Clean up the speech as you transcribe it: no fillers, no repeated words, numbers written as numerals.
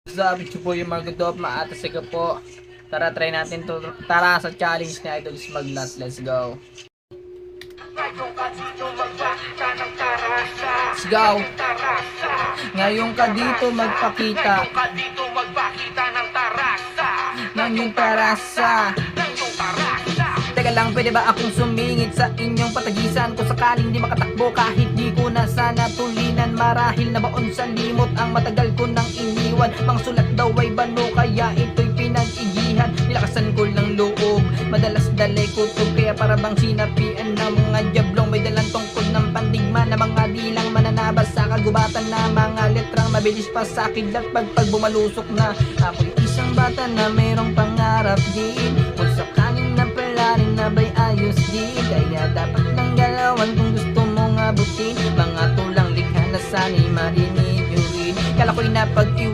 Sabi ko po yung mga good of maatasiga po. Tara, try natin to. Tara sa challenge ni Idol Smaglas. Let's go. Let's go. Ngayon ka dito magpakita ng yung tarasa. Teka lang, pwede ba akong sumingit sa inyong patagisan? Kung sakaling di makatakbo kahit di ko na sana tulinan. Marahil na baon sa limot ang matagal ko nang iniwan. Mga sulat daw ay bano kaya ito'y pinag-igihan. Nilakasan ko lang loob, madalas dalay kutob. Kaya para bang sinapian ng mga jablong may dalang tungkod ng pandigma na mga dilang mananabas sa kagubatan na mga letrang mabilis pa sa kilat pag bumalusok na. Ako'y isang bata na mayroong pangarap din. Kung sakaling napalarin na ba'y ayos din. Kaya dapat lang galawan kung gusto mong abutin. Mga tulang likha na sana'y marinig yun. Kala ko'y napag-iwan